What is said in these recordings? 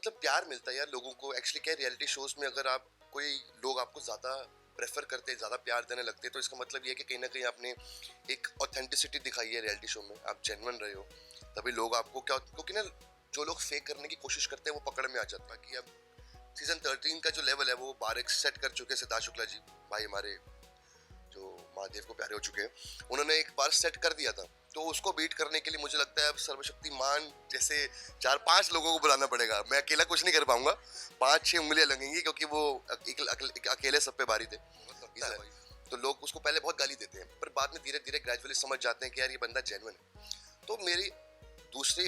मतलब प्यार मिलता है यार लोगों को। एक्चुअली क्या रियलिटी शोज में अगर आप कोई लोग आपको ज़्यादा प्रेफर करते हैं, ज़्यादा प्यार देने लगते हैं, तो इसका मतलब ये है कि कहीं ना कहीं आपने एक ऑथेंटिसिटी दिखाई है रियलिटी शो में, आप जेन्युइन रहे हो। तभी लोग आपको क्या, क्योंकि ना जो लोग फेक करने की कोशिश करते हैं वो पकड़ में आ जाता है। कि अब सीजन 13 का जो लेवल है वो बार सेट कर चुके हैं सिद्धार्थ शुक्ला जी, भाई हमारे जो महादेव को प्यारे हो चुके हैं, उन्होंने एक बार सेट कर दिया था। तो उसको बीट करने के लिए मुझे लगता है अब सर्वशक्तिमान जैसे 4-5 लोगों को बुलाना पड़ेगा। मैं अकेला कुछ नहीं कर पाऊंगा, 5-6 उंगलियां लगेंगी, क्योंकि वो अकेले सब पे भारी थे। तो लोग उसको पहले बहुत गाली देते हैं, पर बाद में धीरे धीरे ग्रेजुअली समझ जाते हैं कि यार ये बंदा जेन्युइन है। तो मेरी दूसरे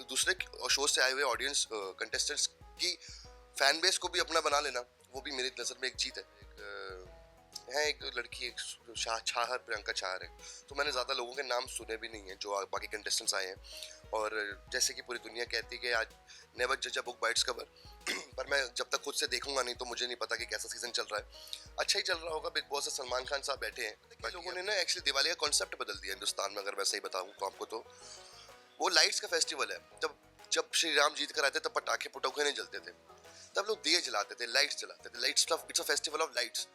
दूसरे शो से आए हुए ऑडियंस कंटेस्टेंट्स की फैन बेस को भी अपना बना लेना, वो भी मेरी नज़र में एक जीत है। एक लड़की, एक छाहर, प्रियंका छाहर है। तो मैंने ज़्यादा लोगों के नाम सुने भी नहीं है जो बाकी कंटेस्टेंट्स आए हैं। और जैसे कि पूरी दुनिया कहती है कि आज नेवर जज a book by its cover, पर मैं जब तक खुद से देखूंगा नहीं तो मुझे नहीं पता कि कैसा सीजन चल रहा है। अच्छा ही चल रहा होगा। बिग बॉस से सलमान खान साहब बैठे हैं। लोगों ने ना एक्चुअली दिवाली का कॉन्सेप्ट बदल दिया हिंदुस्तान में, अगर मैं सही बताऊं तो आपको। तो वो लाइट्स का फेस्टिवल है। जब जब श्री राम जीत कर आए थे तब पटाखे पुटाखे नहीं जलते थे, तब लोग दिए जलाते थे, लाइट्स जलाते थे। Lights, it's a festival of lights.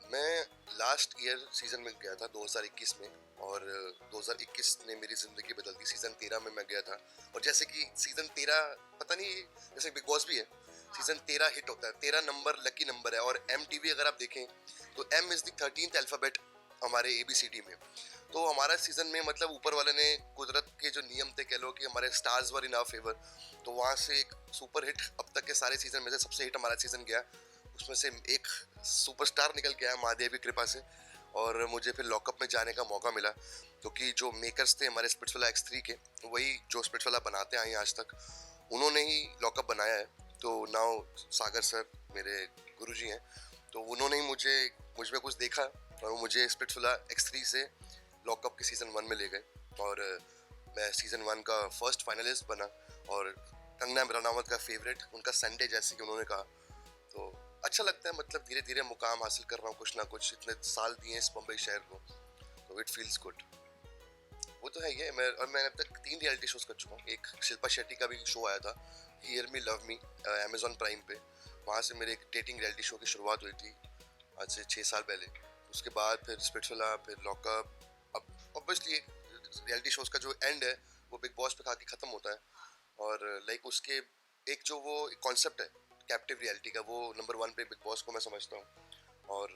मैं लास्ट ईयर सीजन में गया था 2021 में, और 2021 ने मेरी जिंदगी बदल दी। सीजन 13 में मैं गया था, और जैसे कि सीजन 13 पता नहीं, जैसे बिग बॉस भी है, सीजन 13 हिट होता है। 13 नंबर लकी नंबर है। और MTV अगर आप देखें तो M is the 13th alphabet हमारे ABCD में। तो हमारा सीजन में मतलब ऊपर वाले ने, कुदरत के जो नियम थे कह लो, कि हमारे stars were in our favour, तो वहाँ से एक सुपर हिट, अब तक के सारे सीजन में से सबसे हिट हमारा सीजन गया। उसमें से एक सुपरस्टार निकल के आया महादेव की कृपा से, और मुझे फिर लॉकअप में जाने का मौका मिला, क्योंकि जो मेकर्स थे हमारे स्पिट्सविला X3 के, वही जो स्पिट्सविला बनाते आए हैं आज तक, उन्होंने ही लॉकअप बनाया है। तो नाउ सागर सर मेरे गुरुजी हैं, तो उन्होंने ही मुझ में कुछ देखा, और वो मुझे स्पिट्सविला X3 से लॉकअप के सीजन 1 में ले गए, और मैं सीजन 1 का फर्स्ट फाइनलिस्ट बना, और कंगना रनावत का फेवरेट, उनका संडे जैसे कि उन्होंने कहा। तो अच्छा लगता है, मतलब धीरे धीरे मुकाम हासिल कर रहा हूँ कुछ ना कुछ, इतने साल दिए इस मुंबई शहर को, तो इट फील्स गुड। वो तो है ये। मैंने अब तक 3 रियलिटी शोज कर चुका हूँ। एक शिल्पा शेट्टी का भी शो आया था, hear me love me, Amazon prime पे। वहाँ से मेरे एक डेटिंग रियलिटी शो की शुरुआत हुई थी आज से 6 साल पहले। उसके बाद फिर स्पिट्सविला, फिर लॉकअप। अब ऑब्वियसली रियलिटी शोज का जो एंड है वो बिग बॉस पे खा के ख़त्म होता है, और लाइक उसके एक जो वो कॉन्सेप्ट है कैप्टिव रियलिटी का, वो नंबर 1 पे बिग बॉस को मैं समझता हूँ। और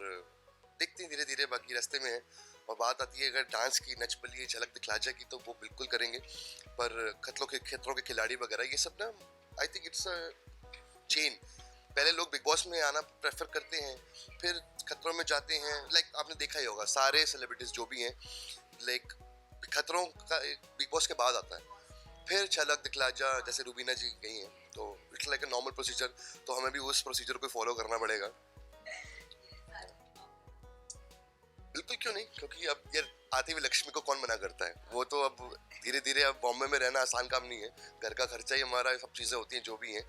देखते हैं धीरे धीरे, बाकी रास्ते में है। और बात आती है अगर डांस की, नच बलिए, झलक दिखला जाए की, तो वो बिल्कुल करेंगे। पर खतरों के खिलाड़ी वगैरह ये सब ना, I think it's a chain. पहले लोग बिग बॉस में आना प्रेफर करते हैं, फिर खतरों में जाते हैं। लाइक आपने देखा ही होगा सारे सेलिब्रिटीज जो भी हैं, लाइक खतरों का बिग बॉस के बाद आता है, फिर झलक दिखला जा, जैसे रूबीना जी गई हैं। तो it's like a normal procedure, तो हमें भी उस प्रोसीजर को फॉलो करना पड़ेगा। बिल्कुल, क्यों नहीं, क्योंकि अब यार आती हुई लक्ष्मी को कौन मना करता है। वो तो अब धीरे धीरे, अब बॉम्बे में रहना आसान काम नहीं है, घर का खर्चा ही हमारा, सब चीज़ें होती हैं जो भी हैं।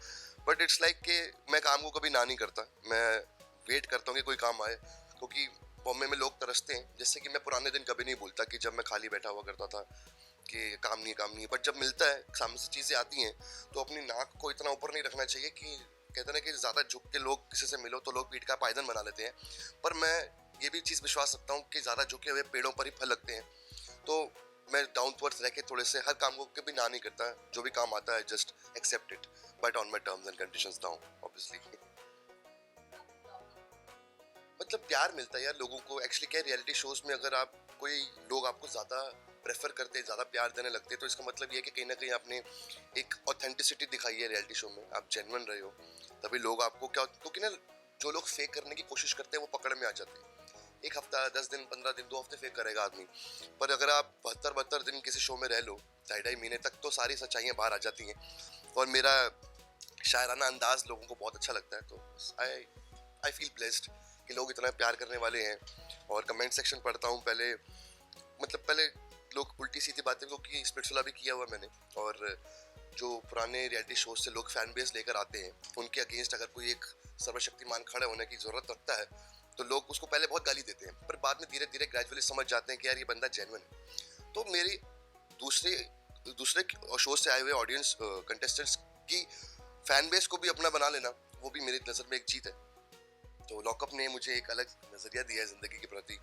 बट इट्स लाइक कि मैं काम को कभी ना नहीं करता, मैं वेट करता हूँ कि कोई काम आए, क्योंकि बॉम्बे में लोग तरसते हैं। जैसे कि मैं पुराने दिन कभी नहीं भूलता कि जब मैं खाली बैठा हुआ करता था कि काम नहीं काम नहीं, बट जब मिलता है, सामने से चीज़ें आती हैं, तो अपनी नाक को इतना ऊपर नहीं रखना चाहिए। कि कहते हैं ना कि ज़्यादा झुक के लोग किसी से मिलो तो लोग पीठ का पायदान बना लेते हैं, पर मैं ये भी चीज़ विश्वास रखता हूँ कि ज़्यादा झुके हुए पेड़ों पर ही फल लगते हैं। तो मैं डाउन टू अर्थ रह के थोड़े से हर काम को कभी ना नहीं करता। जो भी काम आता है just accept it, but on my terms and conditions now obviously. मतलब प्यार मिलता है यार लोगों को। एक्चुअली क्या रियलिटी शोज में अगर आप कोई लोग आपको ज़्यादा प्रेफर करते हैं, ज़्यादा प्यार देने लगते हैं, तो इसका मतलब ये है कि कहीं ना कहीं आपने एक ऑथेंटिसिटी दिखाई है रियलिटी शो में, आप जेन्युइन रहे हो। तभी लोग आपको क्या, क्योंकि ना जो लोग फेक करने की कोशिश करते हैं वो पकड़ में आ जाते हैं। एक हफ्ता, 10 दिन, 15 दिन, 2 हफ्ते फेक करेगा आदमी, पर अगर आप 72 दिन किसी शो में रह लो, 2.5 महीने तक, तो सारी सच्चाइयाँ बाहर आ जाती हैं। और मेरा शायराना अंदाज लोगों को बहुत अच्छा लगता है, तो आई फील ब्लेस्ड कि लोग इतना प्यार करने वाले हैं। और कमेंट सेक्शन पढ़ता हूँ पहले, मतलब पहले लोग उल्टी सीधी बातें, क्योंकि स्पिट्सविला भी किया हुआ मैंने, और जो पुराने रियलिटी शो से लोग फैन बेस लेकर आते हैं, उनके अगेंस्ट अगर कोई एक सर्वशक्तिमान खड़े होने की जरूरत रखता है, तो लोग उसको पहले बहुत गाली देते हैं, पर बाद में धीरे धीरे ग्रेजुअली समझ जाते हैं कि यार ये बंदा जेन्युइन है। तो मेरी दूसरे शो से आए हुए ऑडियंस कंटेस्टेंट्स की फैन बेस को भी अपना बना लेना, वो भी मेरी नज़र में एक जीत है। तो लॉकअप ने मुझे एक अलग नज़रिया दिया है ज़िंदगी के प्रति,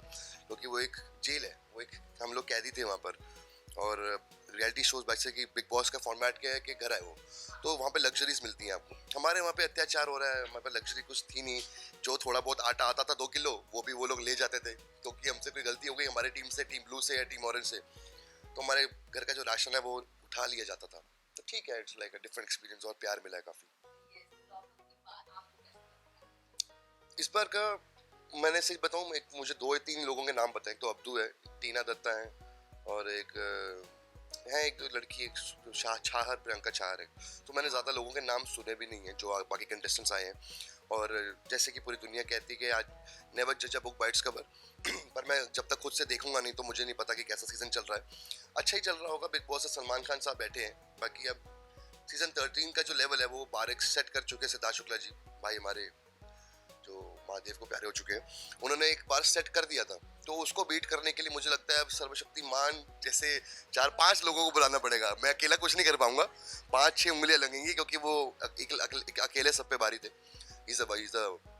क्योंकि वो एक जेल है, वो एक हम लोग कैदी थे वहाँ पर। और रियलिटी शोज जैसे कि बिग बॉस का फॉर्मेट क्या है कि घर है वो, तो वहाँ पे लग्जरीज मिलती हैं आपको। हमारे वहाँ पे अत्याचार हो रहा है, हमारे पे लग्जरी कुछ थी नहीं। जो थोड़ा बहुत आटा आता था 2 किलो, वो भी वो लोग ले जाते थे, क्योंकि हमसे कोई गलती हो गई हमारी टीम से, टीम ब्लू से या टीम ऑरेंज से, तो हमारे घर का जो राशन है वो उठा लिया जाता था। तो ठीक है, it's like a different experience और प्यार मिला है काफ़ी। इस बार का मैंने सही बताऊं, एक मुझे 2 या 3 लोगों के नाम पता है। एक तो अब्दू है, टीना दत्ता है, और एक है एक लड़की, एक छाहर, प्रियंका छाहर है। तो मैंने ज़्यादा लोगों के नाम सुने भी नहीं है जो बाकी कंटेस्टेंट्स आए हैं। और जैसे कि पूरी दुनिया कहती है कि आज नेवर जज a book by its cover, पर मैं जब तक खुद से देखूंगा नहीं तो मुझे नहीं पता कि कैसा सीजन चल रहा है। अच्छा ही चल रहा होगा। बिग बॉस से सलमान खान साहब बैठे हैं, बाकी अब सीजन 13 का जो लेवल है वो बार सेट कर चुके हैं। सिद्धार्थ शुक्ला जी भाई हमारे, जो महादेव को प्यारे हो चुके हैं, उन्होंने एक बार सेट कर दिया था। तो उसको बीट करने के लिए मुझे लगता है अब सर्वशक्तिमान जैसे 4-5 लोगों को बुलाना पड़ेगा। मैं अकेला कुछ नहीं कर पाऊंगा, 5-6 उंगलियां लगेंगी, क्योंकि वो अकेले सब पे भारी थे। Is a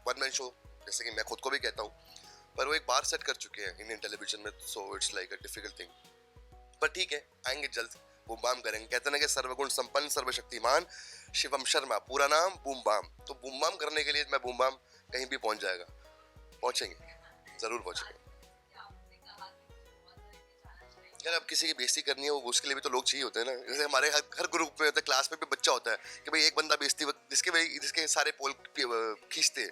one man show, जैसे कि मैं खुद को भी कहता हूँ, पर वो एक बार सेट कर चुके हैं इंडियन टेलीविजन में। So it's like a difficult thing, पर ठीक है, आएंगे जल्द, बूम बाम करेंगे। कहते ना कि सर्वगुण संपन्न सर्वशक्तिमान शिवम शर्मा, पूरा नाम बूम बाम। तो बूम बाम करने के लिए मैं बूम बाम कहीं भी पहुंच जाएगा, पहुंचेंगे, जरूर पहुंचेंगे। यार अब किसी की बेइज्जती करनी है, वो उसके लिए भी तो लोग चाहिए होते हैं ना। जैसे हमारे हर ग्रुप में होता है, क्लास में भी बच्चा होता है कि भाई एक बंदा बेइज्जती जिसके सारे पोल खींचते हैं।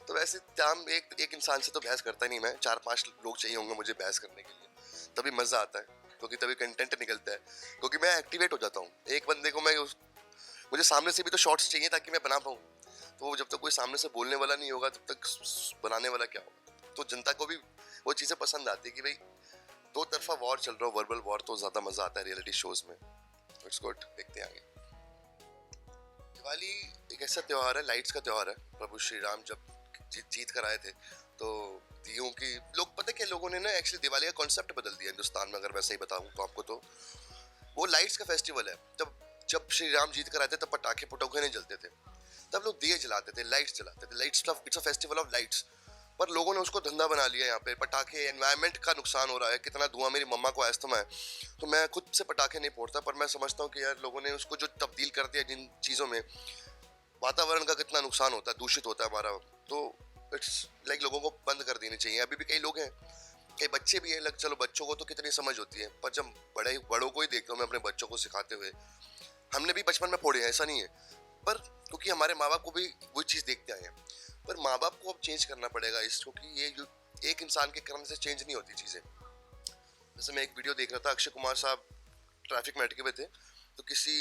तो वैसे हम एक इंसान से तो बहस करता ही नहीं मैं, 4-5 लोग चाहिए होंगे मुझे बहस करने के लिए, तभी मजा आता है, क्योंकि तभी कंटेंट निकलता है, क्योंकि मैं एक्टिवेट हो जाता हूँ। एक बंदे को मुझे सामने से भी तो शॉर्ट्स चाहिए ताकि मैं बना पाऊँ। तो वो जब तक कोई सामने से बोलने वाला नहीं होगा तब तक बनाने वाला क्या होगा। तो जनता को भी वो चीज़ें पसंद आती है कि भाई दो तरफा वॉर चल रहा हो, वर्बल वॉर, तो ज्यादा मजा आता है रियलिटी शोज में। इट्स गुड, देखते हैं आगे। दिवाली एक ऐसा त्योहार है, लाइट्स का त्योहार है। प्रभु श्री राम जब जीत कर आए थे, तो दियों की लोग, पता है क्या, लोगों ने ना एक्चुअली दिवाली का कॉन्सेप्ट बदल दिया हिंदुस्तान में, अगर मैं सही बताऊं तो आपको। तो वो लाइट्स का फेस्टिवल है। तब जब श्री राम जीत कर आए थे तब पटाखे पटोखे नहीं जलते थे, तब लोग दिए जलाते थे, लाइट्स जलाते थे। Lights, it's a festival of lights. पर लोगों ने उसको धंधा बना लिया। यहाँ पे पटाखे, एनवायरनमेंट का नुकसान हो रहा है, कितना धुआं। मेरी मम्मा को अस्थमा है, तो मैं खुद से पटाखे नहीं फोड़ता, पर मैं समझता हूँ कि यार लोगों ने उसको जो तब्दील कर दिया जिन चीज़ों में, वातावरण का कितना नुकसान होता है, दूषित होता है हमारा। तो इट्स लाइक लोगों को बंद कर देनी चाहिए। अभी भी कई लोग हैं, कई बच्चे भी हैं, चलो बच्चों को तो कितनी समझ होती है, पर जब बड़ों को ही देखता हूँ मैं अपने बच्चों को सिखाते हुए। हमने भी बचपन में फोड़े हैं, ऐसा नहीं है, पर क्योंकि हमारे माँ बाप को भी वो चीज़ देखते आए हैं। पर माँ बाप को अब चेंज करना पड़ेगा इसको, कि ये जो एक इंसान के कर्म से चेंज नहीं होती चीज़ें। जैसे मैं एक वीडियो देख रहा था, अक्षय कुमार साहब ट्रैफिक में अटके हुए थे, तो किसी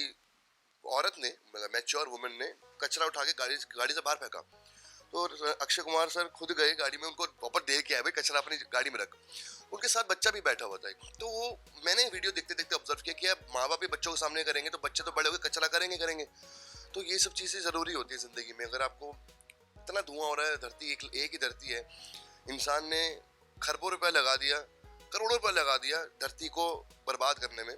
औरत ने, मतलब मैच्योर वुमेन ने, कचरा उठा के गाड़ी से बाहर फेंका। तो अक्षय कुमार सर खुद गए गाड़ी में, उनको वापस दे के आए, भाई कचरा अपनी गाड़ी में रख। उनके साथ बच्चा भी बैठा हुआ था। तो वो मैंने वीडियो देखते देखते ऑब्जर्व किया कि अब माँ बाप भी बच्चों के सामने करेंगे तो बच्चे तो बड़े होकर कचरा करेंगे। तो ये सब चीज़ें ज़रूरी होती है ज़िंदगी में। अगर आपको इतना धुआं हो रहा है, धरती एक ही धरती है, इंसान ने खरबों रुपया लगा दिया, करोड़ों रुपया लगा दिया धरती को बर्बाद करने में,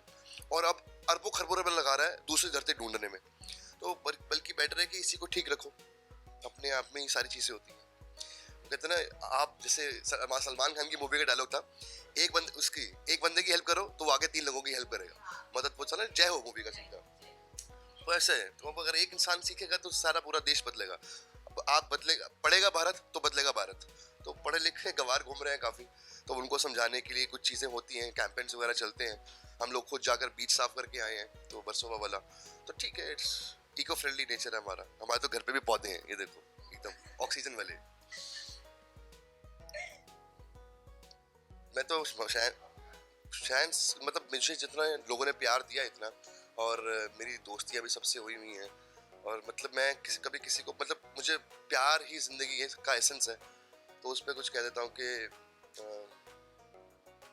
और अब अरबों खरबों रुपया लगा रहा है दूसरी धरती ढूंढने में। तो बल्कि बेटर है कि इसी को ठीक रखो। अपने आप में ही सारी चीज़ें होती हैं। कहते ना, आप जैसे सलमान खान की मूवी का डायलॉग था, एक बंदे की हेल्प करो तो वो आगे 3 लोगों की हेल्प करेगा। मदद पूछा ना, जय हो मूवी का सीधा। तो ऐसे है, तो अब अगर एक इंसान सीखेगा तो सारा पूरा देश बदलेगा। अब आप बदलेगा, पढ़ेगा भारत तो बदलेगा भारत। तो पढ़े लिखे गवार घूम रहे हैं काफ़ी, तो उनको समझाने के लिए कुछ चीज़ें होती हैं, कैंपेन्स वगैरह चलते हैं। हम लोग खुद जाकर बीच साफ करके आए हैं, तो बरसोवा वाला। तो ठीक है, इट्स इको फ्रेंडली नेचर है हमारा। हमारे तो घर पे भी पौधे हैं, ये देखो, एकदम ऑक्सीजन वाले। मैं तो शायद मतलब मुझे जितना लोगों ने प्यार दिया इतना, और मेरी दोस्तियां भी सबसे हुई हुई हैं, और मतलब मैं कभी किसी को, मतलब मुझे प्यार ही जिंदगी का एसेंस है। तो उस पर कुछ कह देता हूँ कि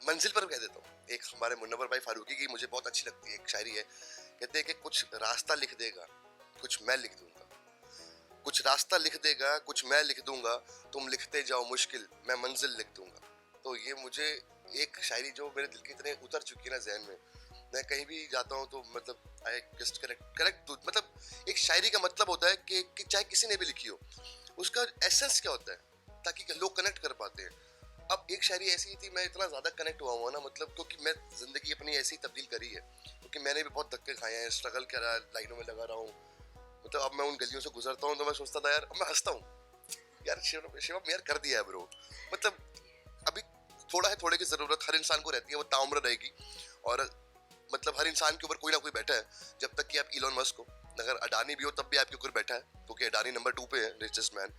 मंजिल पर कह देता हूँ। एक हमारे मुन्नवर भाई फारूकी की मुझे बहुत अच्छी लगती है, एक शायरी है, कहते हैं कि कुछ रास्ता लिख देगा, कुछ मैं लिख दूंगा। कुछ रास्ता लिख देगा, कुछ मैं लिख दूंगा, तुम लिखते जाओ मुश्किल, मैं मंजिल लिख दूंगा। तो ये मुझे एक शायरी जो मेरे दिल के इतने उतर चुकी है ना जहन में, मैं कहीं भी जाता हूँ तो मतलब आई जस्ट करेक्ट करेक्ट मतलब एक शायरी का मतलब होता है कि चाहे किसी ने भी लिखी हो, उसका एसेंस क्या होता है ताकि लोग कनेक्ट कर पाते हैं। अब एक शायरी ऐसी थी, मैं इतना ज्यादा कनेक्ट हुआ हूँ ना, मतलब क्योंकि मैं जिंदगी अपनी ऐसी तब्दील करी है, क्योंकि मैंने भी बहुत धक्के खाए हैं, स्ट्रगल करा, लाइनों में लगा रहा हूँ। मतलब अब मैं उन गलियों से गुजरता हूँ तो मैं सोचता था यार, अब मैं हंसता हूँ यार, शिवम यार कर दिया है ब्रो। मतलब अभी थोड़ा है, थोड़े की जरूरत हर इंसान को रहती है, वो ताउम्र रहेगी। और मतलब हर इंसान के ऊपर कोई ना कोई बैठा है, जब तक कि आप इलॉन मस्क हो, अगर अडानी भी हो तब भी आपके ऊपर बैठा है, क्योंकि अडानी नंबर 2 पे है रिचेस्ट मैन।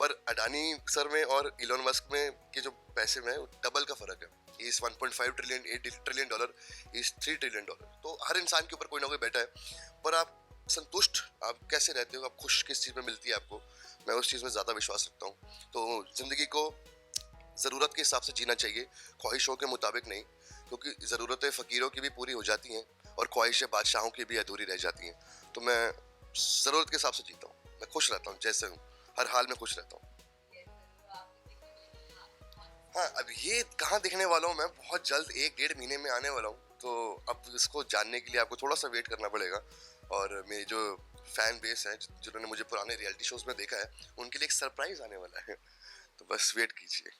पर अडानी सर में और इलॉन मस्क में के जो पैसे में डबल का फर्क है। इस 1.5 ट्रिलियन, 8 ट्रिलियन डॉलर, इस 3 ट्रिलियन डॉलर। तो हर इंसान के ऊपर कोई ना कोई बैठा है। पर आप संतुष्ट आप कैसे रहते हो, आप खुश किस चीज में मिलती है आपको, मैं उस चीज में ज्यादा विश्वास रखता हूँ। तो जिंदगी को जरूरत के हिसाब से जीना चाहिए, ख्वाहिशों के मुताबिक नहीं, क्योंकि जरूरतें फकीरों की भी पूरी हो जाती हैं और ख्वाहिशें बादशाहों की भी अधूरी रह जाती हैं। तो मैं जरूरत के हिसाब से जीता हूँ, मैं खुश रहता हूँ जैसे हूँ, हर हाल में खुश रहता हूँ। हाँ, अब ये कहाँ दिखने वाला हूँ मैं, बहुत जल्द 1 डेढ़ महीने में आने वाला हूँ। तो अब इसको जानने के लिए आपको थोड़ा सा वेट करना पड़ेगा। और मेरी जो फैन बेस है जिन्होंने मुझे पुराने रियलिटी शोज में देखा है, उनके लिए एक सरप्राइज आने वाला है। तो बस वेट कीजिए।